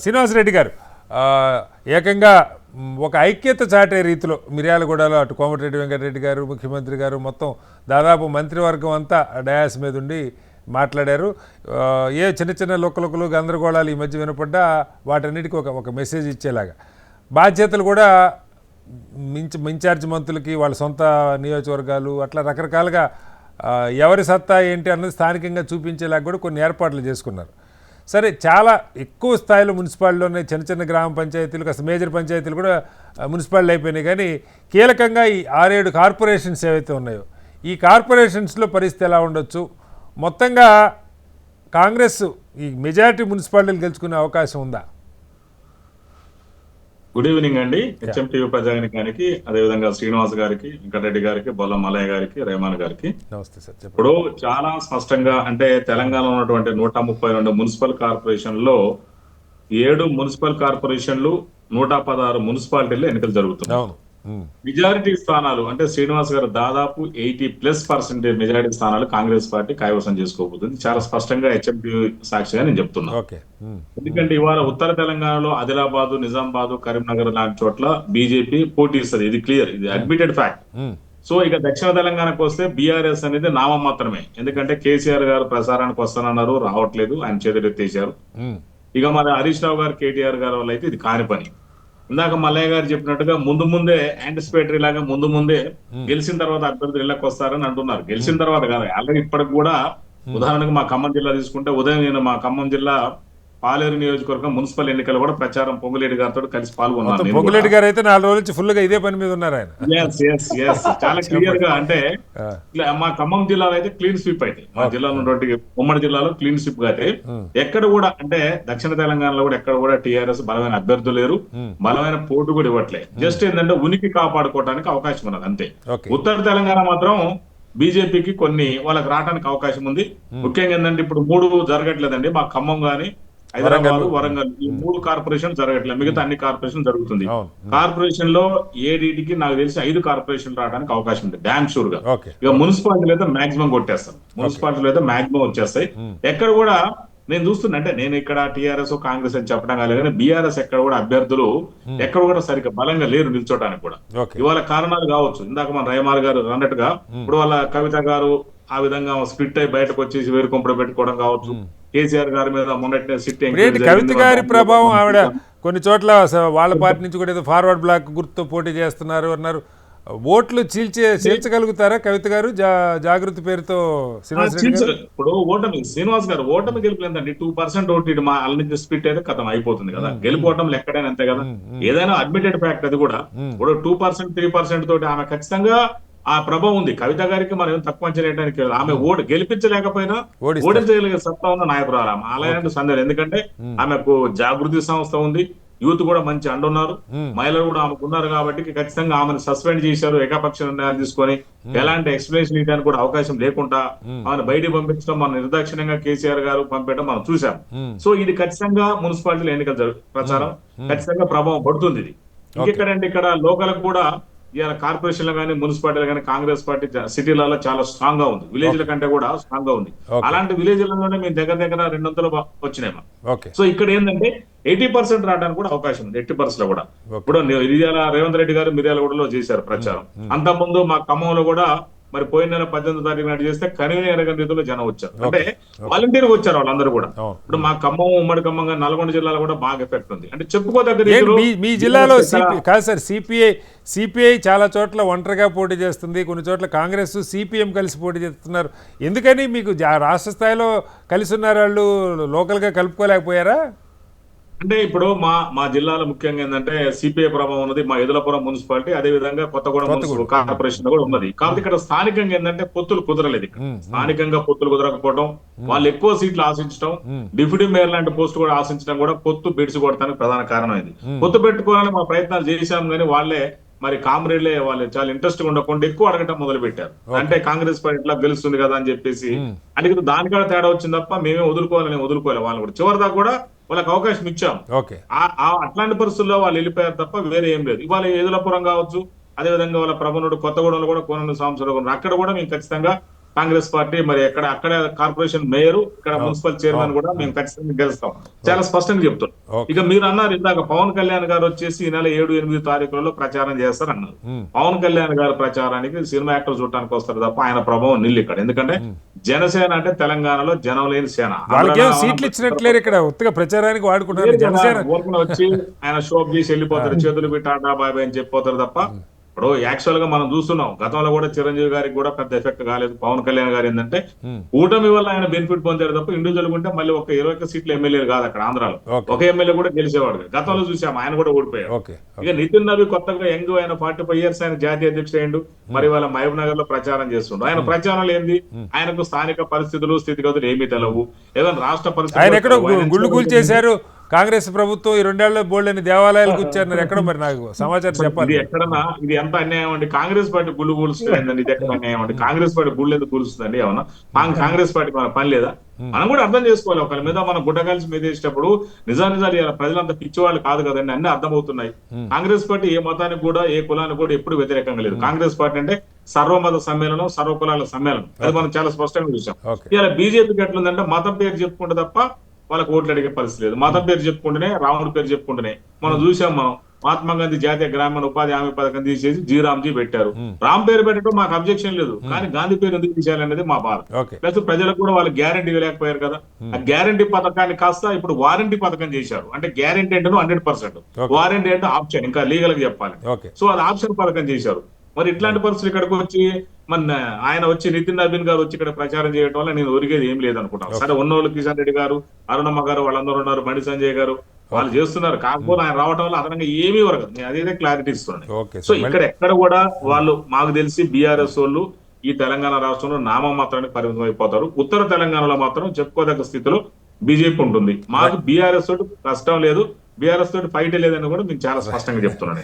శ్రీనివాసరెడ్డి గారు ఏకంగా ఒక ఐక్యత చాటే రీతిలో మిర్యాలగూడలో అటు కోమటిరెడ్డి వెంకటరెడ్డి గారు ముఖ్యమంత్రి గారు మొత్తం దాదాపు మంత్రివర్గం అంతా డయాస్ మీద ఉండి మాట్లాడారు. ఏ చిన్న చిన్న లొక్కలు గందరగోళాలు ఈ మధ్య వినపడ్డా వాటన్నిటికీ ఒక మెసేజ్ ఇచ్చేలాగా బాధ్యతలు కూడా ఇన్ఛార్జ్ మంత్రులకి వాళ్ళ సొంత నియోజకవర్గాలు అట్లా రకరకాలుగా ఎవరి సత్తా ఏంటి అన్నది స్థానికంగా చూపించేలాగా కూడా కొన్ని ఏర్పాట్లు చేసుకున్నారు. సరే, చాలా ఎక్కువ స్థాయిలో మున్సిపాలిటీలోనే చిన్న చిన్న గ్రామ పంచాయతీలు కాస్త మేజర్ పంచాయతీలు కూడా మున్సిపాలిటీ అయిపోయినాయి. కానీ కీలకంగా ఈ 6-7 కార్పొరేషన్స్ ఏవైతే ఉన్నాయో ఈ కార్పొరేషన్స్లో పరిస్థితి ఎలా ఉండొచ్చు? మొత్తంగా కాంగ్రెస్ ఈ మెజారిటీ మున్సిపాలిటీలు గెలుచుకునే అవకాశం ఉందా? గుడ్ ఈవినింగ్ అండి. హెచ్ఎంటీవీ ప్రజానికానికి, అదేవిధంగా శ్రీనివాస్ గారికి, వెంకటరెడ్డి గారికి, బొల్ల మల్లయ్య గారికి, రెహమాన్ గారికి నమస్తే సార్. ఇప్పుడు చాలా స్పష్టంగా అంటే తెలంగాణలో ఉన్నటువంటి 132 మున్సిపల్ కార్పొరేషన్లో 7 మున్సిపల్ కార్పొరేషన్లు 116 మున్సిపాలిటీల్లో ఎన్నికలు జరుగుతున్నాయి. మెజారిటీ స్థానాలు అంటే శ్రీనివాస్ గారు దాదాపు 80+% మెజారిటీ స్థానాలు కాంగ్రెస్ పార్టీ కైవసం చేసుకోబోతుంది. చాలా స్పష్టంగా హెచ్ఎంటీవీ సాక్షిగా నేను చెప్తున్నా. ఎందుకంటే ఇవాళ ఉత్తర తెలంగాణలో ఆదిలాబాద్, నిజామాబాద్, కరీంనగర్ లాంటి చోట్ల బీజేపీ పోటీ ఇస్తుంది. ఇది క్లియర్, ఇది అడ్మిటెడ్ ఫ్యాక్ట్. సో ఇక దక్షిణ తెలంగాణకు వస్తే బీఆర్ఎస్ అనేది నామం మాత్రమే. ఎందుకంటే కేసీఆర్ గారు ప్రసారానికి వస్తానన్నారు, రావట్లేదు, ఆయన చేతులెత్తేశారు. ఇక మన హరీష్ రావు గారు, కేటీఆర్ గారు వల్ల అయితే ఇది కాని పని. ఇందాక మల్లయ్య గారు చెప్పినట్టుగా ముందే యాంటిసిపేటరీ లాగా ముందే గెలిచిన తర్వాత అభ్యర్థులు ఇళ్లకు వస్తారని అంటున్నారు. గెలిచిన తర్వాత కాదు, ఆల్రెడీ ఇప్పటికి కూడా ఉదాహరణకు మా ఖమ్మం జిల్లా తీసుకుంటే ఉదయం నేను మా ఖమ్మం జిల్లా పాలేరు నియోజకవర్గం మున్సిపల్ ఎన్నికలు కూడా ప్రచారం పొంగులేటి గారితో కలిసి పాల్గొన్నాను. పొంగులేటి గారు అయితే 4 రోజుల నుంచి ఫుల్ గా ఇదే పని మీద ఉన్నారు ఆయన. చాలా క్లియర్ గా అంటే మా ఖమ్మం జిల్లాలో అయితే క్లీన్ స్వీప్ అయితే, మా జిల్లాలో ఉన్నటువంటి ఉమ్మడి జిల్లాలో క్లీన్ స్వీప్ గా అయితే ఎక్కడ కూడా అంటే దక్షిణ తెలంగాణలో కూడా ఎక్కడ కూడా టీఆర్ఎస్ బలమైన అభ్యర్థులు లేరు, బలమైన పోటీ కూడా ఇవ్వట్లేదు. జస్ట్ ఏంటంటే ఉనికి కాపాడుకోవడానికి అవకాశం ఉన్నది అంతే. ఉత్తర తెలంగాణ మాత్రం బీజేపీకి కొన్ని వాళ్ళకి రావడానికి అవకాశం ఉంది. ముఖ్యంగా ఏంటంటే ఇప్పుడు 3 జరగట్లేదండి. మా ఖమ్మం గాని, హైదరాబాద్, వరంగల్ ఈ 3 కార్పొరేషన్ జరగట్లేదు, మిగతా అన్ని కార్పొరేషన్ జరుగుతుంది. కార్పొరేషన్ లో ఏడీకి నాకు తెలిసి 5 కార్పొరేషన్ రావడానికి అవకాశం ఉంది డామ్ షూర్ గా. ఇక మున్సిపాలిటీలు అయితే మాక్సిమం కొట్టేస్తాం, మున్సిపాలిటీలు అయితే మాక్సిమం వచ్చేస్తాయి. ఎక్కడ కూడా నేను చూస్తున్నా అంటే నేను ఇక్కడ టీఆర్ఎస్ కాంగ్రెస్ అని చెప్పడం కాలేదు, కానీ బీఆర్ఎస్ ఎక్కడ కూడా అభ్యర్థులు ఎక్కడ కూడా సరిగ్గా బలంగా లేరు నిల్చోడానికి కూడా. ఇవాళ కారణాలు కావచ్చు, ఇందాక మన రెహమాన్ గారు అన్నట్టుగా ఇప్పుడు వాళ్ళ కవిత గారు ఆ విధంగా స్ప్లిట్ అయి బయటకు వచ్చేసి వేరు కొంపడ పెట్టుకోవడం కావచ్చు. కేసీఆర్ గారి మీద మొన్నటినే సిట్టింగ్ కవిత గారి ప్రభావం, ఆవిడ కొన్ని చోట్ల వాళ్ళ పార్టీ నుంచి కూడా ఏదో ఫార్వర్డ్ బ్లాక్ గుర్తుతో పోటీ చేస్తున్నారు అన్నారు. ఓట్లు చీల్చగలుగుతారా కవిత గారు జాగృతి పేరుతో? ఇప్పుడు ఓటమి శ్రీనివాస్ గారు ఓటమి గెలుపులేదండి. 2% ఓటు మా వాళ్ళ నుంచి స్ప్లిట్ అయితే కథం అయిపోతుంది కదా. గెలుపోవటంలో ఎక్కడైనా అంతే కదా, ఏదైనా అడ్మిటెడ్ ఫ్యాక్ట్. అది కూడా ఇప్పుడు 2%, 3% తోటి ఆమె ఖచ్చితంగా ఆ ప్రభావం ఉంది. కవిత గారికి మనం తక్కువ అంచనేయడానికి ఆమె గెలిపించలేకపోయినా ఓడించగలిగే సత్తా ఉన్న నాయకురాలు ఆమె, అలాంటి సందేహం. ఎందుకంటే ఆమెకు జాగృతి సంస్థ ఉంది, యూత్ కూడా మంచి అండున్నారు, మహిళలు కూడా ఆమెకు ఉన్నారు. కాబట్టి ఖచ్చితంగా ఆమెను సస్పెండ్ చేశారు ఏకపక్ష నిర్ణయాలు తీసుకొని. ఎలాంటి ఎక్స్ప్లెనేషన్ ఇవ్వడానికి కూడా అవకాశం లేకుండా ఆమెను బయటికి పంపించడం, మన నిర్దాక్షిణ్యంగా కేసీఆర్ గారు పంపించడం మనం చూసాం. సో ఇది ఖచ్చితంగా మున్సిపాలిటీల ఎన్నికల ప్రచారం ఖచ్చితంగా ప్రభావం పడుతుంది. ఇది ఇంకెక్కడంటే ఇక్కడ లోకల్ కూడా ఇవాళ కార్పొరేషన్లు కానీ మున్సిపాలిటీలు కానీ కాంగ్రెస్ పార్టీ సిటీలలో చాలా స్ట్రాంగ్ గా ఉంది, విలేజ్ల కంటే కూడా స్ట్రాంగ్ గా ఉంది. అలాంటి విలేజ్లలోనే మేము దగ్గర 200 వచ్చినాయి. సో ఇక్కడ ఏంటంటే 80% రావడానికి కూడా అవకాశం ఉంది. 80% లో కూడా ఇప్పుడు రేవంత్ రెడ్డి గారు మిర్యాలగూడలో చేశారు ప్రచారం. అంతకుముందు మా ఖమ్మంలో కూడా మరి పోయిన నెల 18వ తారీఖు నాటి చేస్తే కనివిని ఎరగని రీతిలో జనం వచ్చారు. అంటే వాలంటీర్ వచ్చారు వాళ్ళందరూ కూడా. ఇప్పుడు మా ఖమ్మం, ఉమ్మడి ఖమ్మం, నల్గొండ జిల్లాలో కూడా బాగా ఎఫెక్ట్ ఉంది. అంటే చెప్పుకోదగ్గ మీ జిల్లాలో కాదు సార్, సిపిఐ చాలా చోట్ల ఒంటరిగా పోటీ చేస్తుంది, కొన్ని చోట్ల కాంగ్రెస్ సిపిఎం కలిసి పోటీ చేస్తున్నారు. ఎందుకని మీకు రాష్ట్ర స్థాయిలో కలిసి ఉన్నారు వాళ్ళు, లోకల్ గా కలుపుకోలేకపోయారా? అంటే ఇప్పుడు మా జిల్లాలో ముఖ్యంగా ఏంటంటే సిపిఐ ప్రభావం ఉన్నది. మా ఎదులపురం మున్సిపాలిటీ, అదే విధంగా కొత్తగూడెం కార్పొరేషన్ కూడా ఉన్నది. కాబట్టి ఇక్కడ స్థానికంగా ఏంటంటే పొత్తులు కుదరలేదు. స్థానికంగా పొత్తులు కుదరకపోవడం, వాళ్ళు ఎక్కువ సీట్లు ఆశించడం, డిప్యూటీ మేయర్ లాంటి పోస్ట్ కూడా ఆశించడం కూడా పొత్తు బిడిసి కొడతానికి ప్రధాన కారణం ఇది. పొత్తు పెట్టుకోవాలని మా ప్రయత్నాలు చేశాం, కానీ వాళ్ళే మరి కామ్రేడ్లే వాళ్ళు చాలా ఇంట్రెస్ట్ గా ఉండకుండా ఎక్కువ అడగటం మొదలు పెట్టారు. అంటే కాంగ్రెస్ పార్టీ ఎట్లా గెలుస్తుంది కదా అని చెప్పేసి అడిగితే దానికాడ తేడా వచ్చింది తప్ప మేమే వదులుకోవాలని వదులుకోవాలి. వాళ్ళు కూడా చివరిదాకా కూడా వాళ్ళకి అవకాశం ఇచ్చాం. అట్లాంటి పరిస్థితుల్లో వాళ్ళు వెళ్ళిపోయారు తప్ప వేరే ఏం లేదు. ఇవాళ ఎదులపురం కావచ్చు, అదేవిధంగా వాళ్ళ ప్రభనుడు కొత్తగూడెంలో కూడా కోనంద సాంబశివరావు అక్కడ కూడా మేము ఖచ్చితంగా కాంగ్రెస్ పార్టీ మరి అక్కడ కార్పొరేషన్ మేయర్, ఇక్కడ మున్సిపల్ చైర్మన్ కూడా మేము ఖచ్చితంగా గెలుస్తాం, చాలా స్పష్టంగా చెప్తున్నాం. ఓకే. ఇక మీరు అన్నారు ఇందాక పవన్ కళ్యాణ్ గారు వచ్చేసి ఈ నెల 7-8 తారీఖులలో ప్రచారం చేస్తారు అన్నారు. పవన్ కళ్యాణ్ గారి ప్రచారానికి సినిమా యాక్టర్ చూడటానికి వస్తారు తప్ప ఆయన ప్రభావం నిల్లు ఇక్కడ. ఎందుకంటే జనసేన అంటే తెలంగాణలో జనం లేని సేన. వాళ్ళకేం సీట్లు ఇచ్చినట్లేరు, ఇక్కడ ఉత్తగా ప్రచారానికి వాడుకుంటారు జనసేన. ఊరుకుని వచ్చి ఆయన షోప్ చేసి వెళ్ళిపోతారు, చేతులు పెట్టి టాటా బాయ్ బాయ్ అని చెప్పిపోతారు తప్ప. ఇప్పుడు యాక్చువల్ గా మనం చూస్తున్నాం, గతంలో కూడా చిరంజీవి గారికి కూడా పెద్ద ఎఫెక్ట్ కాలేదు. పవన్ కళ్యాణ్ గారు ఏంటంటే కూటమి వల్ల ఆయన బెనిఫిట్ పొందారు తప్ప ఇండివిజువల్ ఉంటే మళ్ళీ ఒక 20 సీట్లు ఎమ్మెల్యేలు కాదు అక్కడ ఆంధ్రాలో. ఒక ఎమ్మెల్యే కూడా గెలిచేవాడు. గతంలో చూసాం ఆయన కూడా ఓడిపోయాడు. ఇక నితిన్ నబీ కొత్తగా యంగ్, ఆయన 45 years, ఆయన జాతీయ అధ్యక్షుడు అయ్యిండు. మరి వాళ్ళ మహబూబ్ నగర్ లో ప్రచారం చేస్తుండ్రు. ఆయన ప్రచారంలో ఏంది, ఆయనకు స్థానిక పరిస్థితులు స్థితిగతులు ఏమీ తెలవు. ఏదైనా రాష్ట్ర ఆయన ఎక్కడో పరిస్థితులు గుళ్ళు కూల్ చేశారు కాంగ్రెస్ ప్రభుత్వం, ఈ 2 ఏళ్లలో బోల్డ్ అని దేవాలయాలు కూర్చారు ఎక్కడో, మరి నాకు సమాచారం చెప్పాలి. ఇది ఎక్కడన్నా ఇది ఎంత అన్యాయం అండి. కాంగ్రెస్ పార్టీ గుళ్ళు కూలుస్తుందండి, ఇది ఎక్కడ అన్యాయం అండి. కాంగ్రెస్ పార్టీ గుళ్ళు ఎందుకు కూలుస్తుందండి? ఏమన్నా కాంగ్రెస్ పార్టీ మన పని లేదా? మనం కూడా అర్థం చేసుకోవాలి. ఒకరి మీద మనం గుడ్డ కలిసి మీదేసేటప్పుడు నిజాలు ప్రజలంతా పిచ్చివాళ్ళు కాదు కదండి, అన్ని అర్థమవుతున్నాయి. కాంగ్రెస్ పార్టీ ఏ మతానికి కూడా ఏ కులానికి కూడా ఎప్పుడు వ్యతిరేకంగా లేదు. కాంగ్రెస్ పార్టీ అంటే సర్వమత సమ్మేళనం, సర్వ కులాల సమ్మేళనం. అది మనం చాలా స్పష్టంగా చూసాం. ఇలా బీజేపీకి ఎట్లుందంటే మతం పేరు చెప్పుకుంటే తప్ప వాళ్ళకి ఓట్లు అడిగే పరిస్థితి లేదు. మతం పేరు చెప్పుకుంటేనే, రాముడి పేరు చెప్పుకుంటేనే. మనం చూసాం, మనం మహాత్మా గాంధీ జాతీయ గ్రామీణ ఉపాధి హామీ పథకం తీసేసి జీరామ్జీ పెట్టారు. రామ్ పేరు పెట్టడం మాకు అబ్జెక్షన్ లేదు, కానీ గాంధీ పేరు ఎందుకు తీసేయాలనేది మా బాధ. ప్లస్ ప్రజలకు కూడా వాళ్ళు గ్యారంటీ ఇవ్వలేకపోయారు కదా. ఆ గ్యారంటీ పథకాన్ని కాస్త ఇప్పుడు వారంటీ పథకం చేశారు. అంటే గ్యారంటీ అంటే 100%, వారంటీ అంటే ఆప్షన్, ఇంకా లీగల్ గా చెప్పాలి. సో అది ఆప్షన్ పథకం చేశారు. మరి ఇట్లాంటి పరిస్థితులు ఇక్కడికి వచ్చి మన ఆయన వచ్చి నితిన్ నవీన్ గారు వచ్చి ఇక్కడ ప్రచారం చేయడం వల్ల నేను ఒరిగేది ఏం లేదనుకుంటాను. సరే, ఉన్నోళ్ళు కిషన్ రెడ్డి గారు, అరుణమ్మ గారు, వాళ్ళందరూ ఉన్నారు, బండి సంజయ్ గారు, వాళ్ళు చేస్తున్నారు. కాకపోతే ఆయన రావడం వల్ల అదనంగా ఏమీ వరగదు. నేను అదే క్లారిటీ ఇస్తున్నాను. సో ఇక్కడ ఎక్కడ కూడా వాళ్ళు, మాకు తెలిసి బీఆర్ఎస్ వాళ్ళు ఈ తెలంగాణ రాష్ట్రంలో నామమాత్రానికి పరిమితం అయిపోతారు. ఉత్తర తెలంగాణలో మాత్రం చెప్పుకోదగ్గ స్థితిలో బీజేపీ ఉంటుంది. మాకు బీఆర్ఎస్ తోటి కష్టం లేదు, బీఆర్ఎస్ తోటి ఫైట్ లేదని కూడా నేను చాలా స్పష్టంగా చెప్తున్నాను.